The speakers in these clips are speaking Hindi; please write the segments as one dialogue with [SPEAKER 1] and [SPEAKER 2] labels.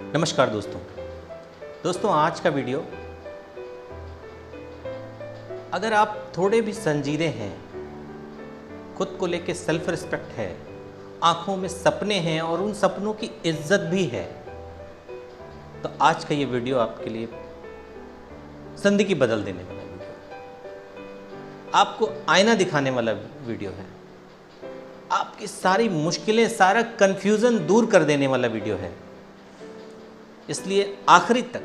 [SPEAKER 1] नमस्कार दोस्तों आज का वीडियो, अगर आप थोड़े भी संजीदे हैं, खुद को लेके सेल्फ रिस्पेक्ट है, आंखों में सपने हैं और उन सपनों की इज्जत भी है, तो आज का ये वीडियो आपके लिए जिंदगी बदल देने वाला वीडियो, आपको आईना दिखाने वाला वीडियो है, आपकी सारी मुश्किलें, सारा कंफ्यूजन दूर कर देने वाला वीडियो है। इसलिए आखिरी तक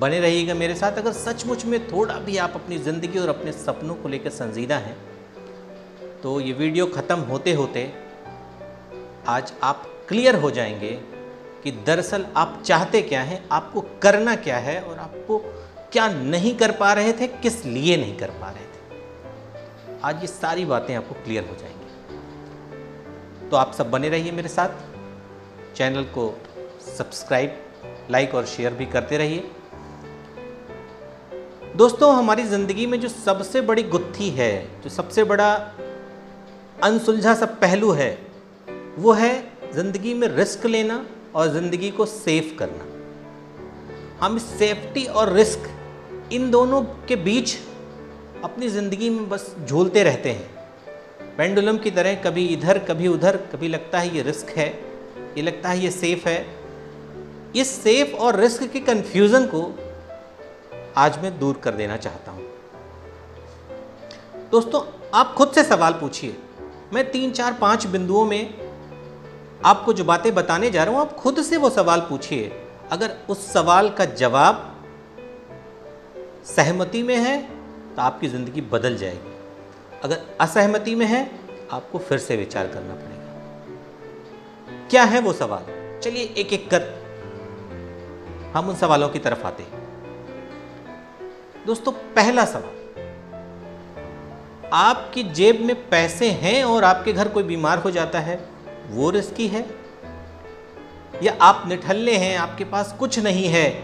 [SPEAKER 1] बने रहिएगा मेरे साथ। अगर सचमुच में थोड़ा भी आप अपनी ज़िंदगी और अपने सपनों को लेकर संजीदा हैं, तो ये वीडियो ख़त्म होते होते आज आप क्लियर हो जाएंगे कि दरअसल आप चाहते क्या हैं, आपको करना क्या है और आपको क्या नहीं कर पा रहे थे, किस लिए नहीं कर पा रहे थे। आज ये सारी बातें आपको क्लियर हो जाएंगी। तो आप सब बने रहिए मेरे साथ, चैनल को सब्सक्राइब, लाइक और शेयर भी करते रहिए। दोस्तों, हमारी ज़िंदगी में जो सबसे बड़ी गुत्थी है, जो सबसे बड़ा अनसुलझा सा पहलू है, वो है ज़िंदगी में रिस्क लेना और ज़िंदगी को सेफ करना। हम सेफ्टी और रिस्क, इन दोनों के बीच अपनी ज़िंदगी में बस झूलते रहते हैं, पेंडुलम की तरह, कभी इधर कभी उधर। कभी लगता है ये रिस्क है, ये लगता है ये सेफ है। इस सेफ और रिस्क के कंफ्यूजन को आज मैं दूर कर देना चाहता हूं। दोस्तों, आप खुद से सवाल पूछिए। मैं 3, 4, 5 बिंदुओं में आपको जो बातें बताने जा रहा हूं, आप खुद से वो सवाल पूछिए। अगर उस सवाल का जवाब सहमति में है तो आपकी ज़िंदगी बदल जाएगी। अगर असहमति में है, आपको फिर से विचार करना पड़ेगा। क्या है वो सवाल? चलिए एक एक कर हम उन सवालों की तरफ आते हैं। दोस्तों, पहला सवाल, आपकी जेब में पैसे हैं और आपके घर कोई बीमार हो जाता है, वो रिस्की है? या आप निठल्ले हैं, आपके पास कुछ नहीं है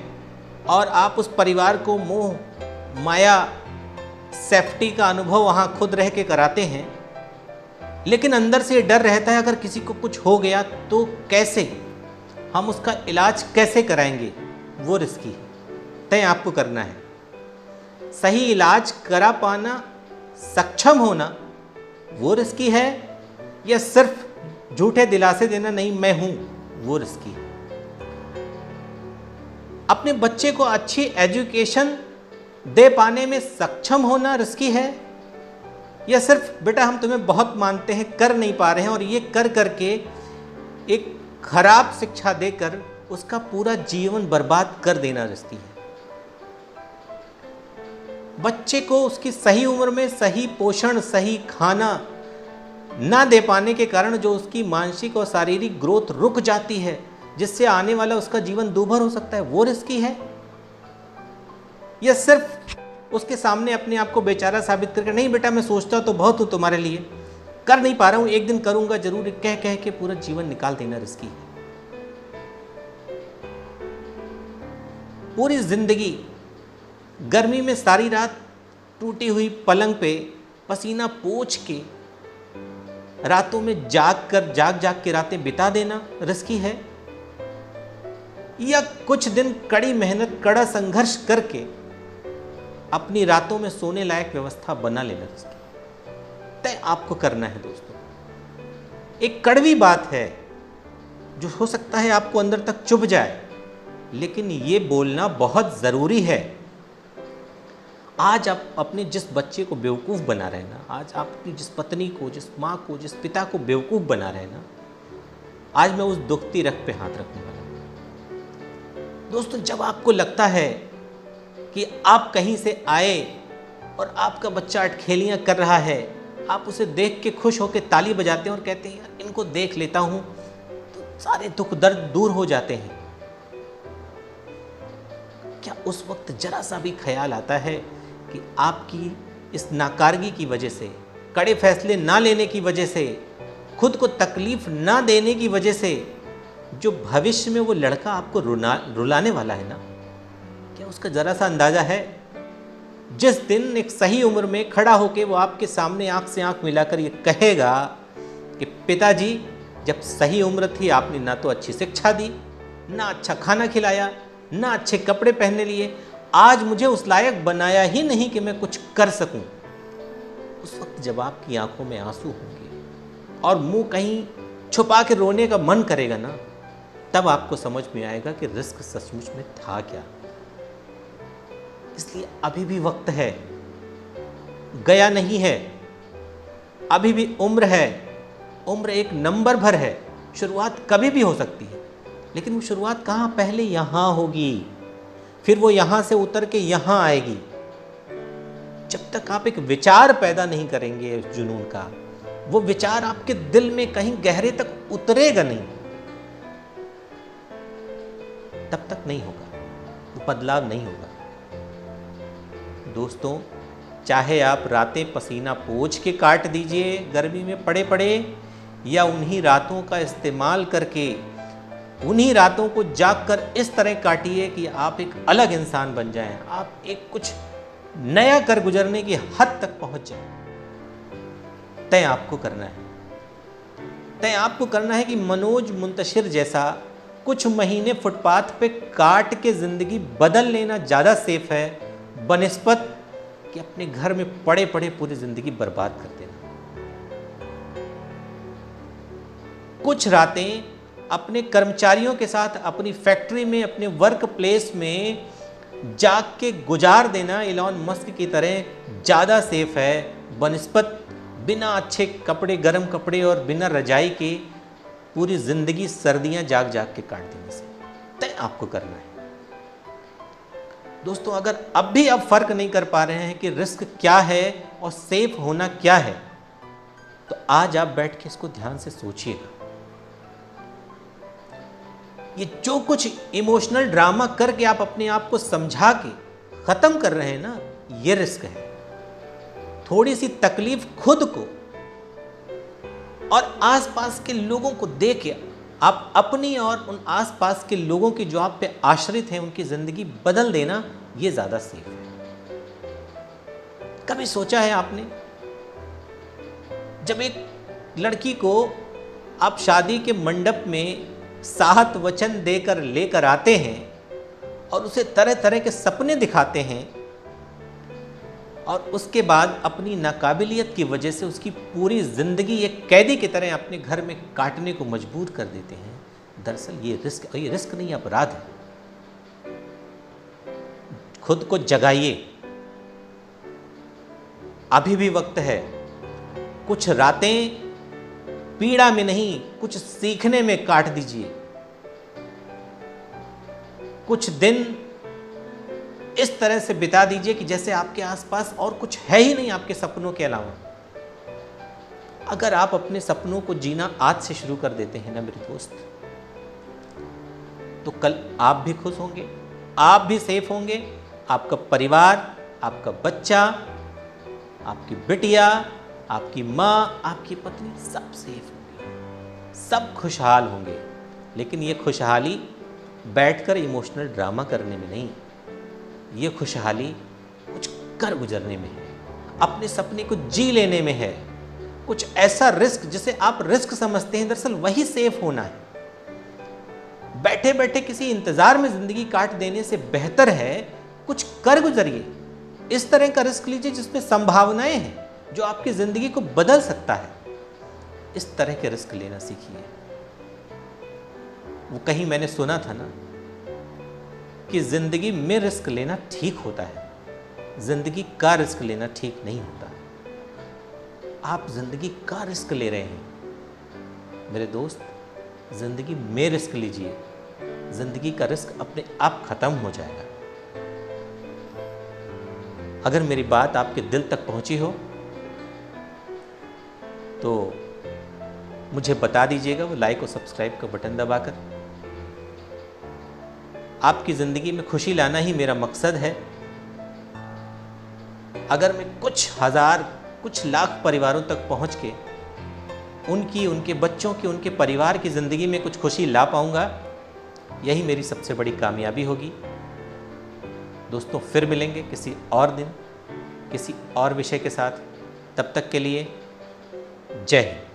[SPEAKER 1] और आप उस परिवार को मोह माया सेफ्टी का अनुभव वहां खुद रह के कराते हैं, लेकिन अंदर से डर रहता है अगर किसी को कुछ हो गया तो कैसे, हम उसका इलाज कैसे कराएंगे? वो रिस्की है। तय आपको करना है। सही इलाज करा पाना, सक्षम होना, वो रिस्की है, या सिर्फ झूठे दिलासे देना, नहीं मैं हूं, वो रिस्की है। अपने बच्चे को अच्छी एजुकेशन दे पाने में सक्षम होना रिस्की है, या सिर्फ बेटा हम तुम्हें बहुत मानते हैं, कर नहीं पा रहे हैं और ये कर करके एक खराब शिक्षा देकर उसका पूरा जीवन बर्बाद कर देना रिस्की है। बच्चे को उसकी सही उम्र में सही पोषण, सही खाना ना दे पाने के कारण जो उसकी मानसिक और शारीरिक ग्रोथ रुक जाती है, जिससे आने वाला उसका जीवन दूभर हो सकता है, वो रिस्की है। या सिर्फ उसके सामने अपने आप को बेचारा साबित करके, नहीं बेटा मैं सोचता तो बहुत हूं तुम्हारे लिए, कर नहीं पा रहा हूं, एक दिन करूंगा जरूर, कह कह के पूरा जीवन निकाल देना रिस्की है। पूरी जिंदगी गर्मी में सारी रात टूटी हुई पलंग पे पसीना पोंछ के, रातों में जाग के रातें बिता देना रिस्की है। या कुछ दिन कड़ी मेहनत, कड़ा संघर्ष करके अपनी रातों में सोने लायक व्यवस्था बना लेना रिस्की। तय आपको करना है दोस्तों। एक कड़वी बात है जो हो सकता है आपको अंदर तक चुभ जाए, लेकिन ये बोलना बहुत ज़रूरी है। आज आप अपने जिस बच्चे को बेवकूफ़ बना रहे हैं ना, आज आप अपनी जिस पत्नी को, जिस माँ को, जिस पिता को बेवकूफ़ बना रहे हैं ना, आज मैं उस दुखती रग पे हाथ रखने वाला हूँ। दोस्तों, जब आपको लगता है कि आप कहीं से आए और आपका बच्चा अटखेलियाँ कर रहा है, आप उसे देख के खुश होकर ताली बजाते हैं और कहते हैं यार इनको देख लेता हूँ, तो सारे दुख दर्द दूर हो जाते हैं। क्या उस वक्त जरा सा भी ख्याल आता है कि आपकी इस नाकारगी की वजह से, कड़े फैसले ना लेने की वजह से, खुद को तकलीफ ना देने की वजह से, जो भविष्य में वो लड़का आपको रुलाने वाला है ना, क्या उसका जरा सा अंदाजा है? जिस दिन एक सही उम्र में खड़ा होके वो आपके सामने आंख से आंख मिलाकर ये कहेगा कि पिताजी, जब सही उम्र थी आपने ना तो अच्छी शिक्षा दी, ना अच्छा खाना खिलाया, ना अच्छे कपड़े पहनने लिए, आज मुझे उस लायक बनाया ही नहीं कि मैं कुछ कर सकूं। उस वक्त जब आपकी आंखों में आंसू होंगे और मुंह कहीं छुपा के रोने का मन करेगा ना, तब आपको समझ में आएगा कि रिस्क सचमुच में था क्या। इसलिए अभी भी वक्त है, गया नहीं है, अभी भी उम्र है। उम्र एक नंबर भर है, शुरुआत कभी भी हो सकती है, लेकिन वो शुरुआत कहाँ, पहले यहाँ होगी, फिर वो यहाँ से उतर के यहाँ आएगी। जब तक आप एक विचार पैदा नहीं करेंगे उस जुनून का, वो विचार आपके दिल में कहीं गहरे तक उतरेगा नहीं, तब तक नहीं होगा, वो बदलाव नहीं होगा। दोस्तों, चाहे आप रातें पसीना पोंछ के काट दीजिए गर्मी में पड़े पड़े, या उन्हीं रातों का इस्तेमाल करके उन्हीं रातों को जागकर इस तरह काटिए कि आप एक अलग इंसान बन जाएं, आप एक कुछ नया कर गुजरने की हद तक पहुंच जाएं। तय आपको करना है, तय आपको करना है कि मनोज मुंतशिर जैसा कुछ महीने फुटपाथ पे काट के जिंदगी बदल लेना ज़्यादा सेफ है बनिस्बत कि अपने घर में पड़े पड़े पूरी जिंदगी बर्बाद कर देना। कुछ रातें अपने कर्मचारियों के साथ अपनी फैक्ट्री में, अपने वर्क प्लेस में जाग के गुजार देना इलॉन मस्क की तरह ज़्यादा सेफ है बनिस्बत बिना अच्छे कपड़े, गर्म कपड़े और बिना रजाई के पूरी ज़िंदगी सर्दियां जाग जाग के काट देने से। तय आपको करना है। दोस्तों, अगर अब भी आप फर्क नहीं कर पा रहे हैं कि रिस्क क्या है और सेफ होना क्या है, तो आज आप बैठ के इसको ध्यान से सोचिएगा। ये जो कुछ इमोशनल ड्रामा करके आप अपने आप को समझा के खत्म कर रहे हैं ना, ये रिस्क है। थोड़ी सी तकलीफ खुद को और आसपास के लोगों को दे के आप अपनी और उन आसपास के लोगों की जो आप पे आश्रित हैं उनकी जिंदगी बदल देना, ये ज्यादा सेफ है। कभी सोचा है आपने, जब एक लड़की को आप शादी के मंडप में साहत वचन देकर लेकर आते हैं और उसे तरह तरह के सपने दिखाते हैं और उसके बाद अपनी नाकाबिलियत की वजह से उसकी पूरी जिंदगी एक कैदी की तरह अपने घर में काटने को मजबूर कर देते हैं, दरअसल ये रिस्क नहीं, अपराध है। खुद को जगाइए, अभी भी वक्त है। कुछ रातें पीड़ा में नहीं, कुछ सीखने में काट दीजिए। कुछ दिन इस तरह से बिता दीजिए कि जैसे आपके आसपास और कुछ है ही नहीं आपके सपनों के अलावा। अगर आप अपने सपनों को जीना आज से शुरू कर देते हैं ना मेरे दोस्त, तो कल आप भी खुश होंगे, आप भी सेफ होंगे, आपका परिवार, आपका बच्चा, आपकी बिटिया, आपकी माँ, आपकी पत्नी, सब सेफ होंगे, सब खुशहाल होंगे। लेकिन ये खुशहाली बैठकर इमोशनल ड्रामा करने में नहीं, ये खुशहाली कुछ कर गुजरने में है, अपने सपने को जी लेने में है। कुछ ऐसा रिस्क जिसे आप रिस्क समझते हैं, दरअसल वही सेफ होना है। बैठे बैठे किसी इंतजार में जिंदगी काट देने से बेहतर है कुछ कर गुजरिए। इस तरह का रिस्क लीजिए जिसमें संभावनाएं हैं, जो आपकी जिंदगी को बदल सकता है। इस तरह के रिस्क लेना सीखिए। वो कहीं मैंने सुना था ना कि जिंदगी में रिस्क लेना ठीक होता है, जिंदगी का रिस्क लेना ठीक नहीं होता। आप जिंदगी का रिस्क ले रहे हैं मेरे दोस्त, जिंदगी में रिस्क लीजिए, जिंदगी का रिस्क अपने आप खत्म हो जाएगा। अगर मेरी बात आपके दिल तक पहुंची हो तो मुझे बता दीजिएगा, वो लाइक और सब्सक्राइब का बटन दबाकर। आपकी ज़िंदगी में खुशी लाना ही मेरा मकसद है। अगर मैं कुछ हज़ार, कुछ लाख परिवारों तक पहुंच के उनकी, उनके बच्चों की, उनके परिवार की ज़िंदगी में कुछ खुशी ला पाऊंगा, यही मेरी सबसे बड़ी कामयाबी होगी। दोस्तों, फिर मिलेंगे किसी और दिन, किसी और विषय के साथ। तब तक के लिए जय हिंद।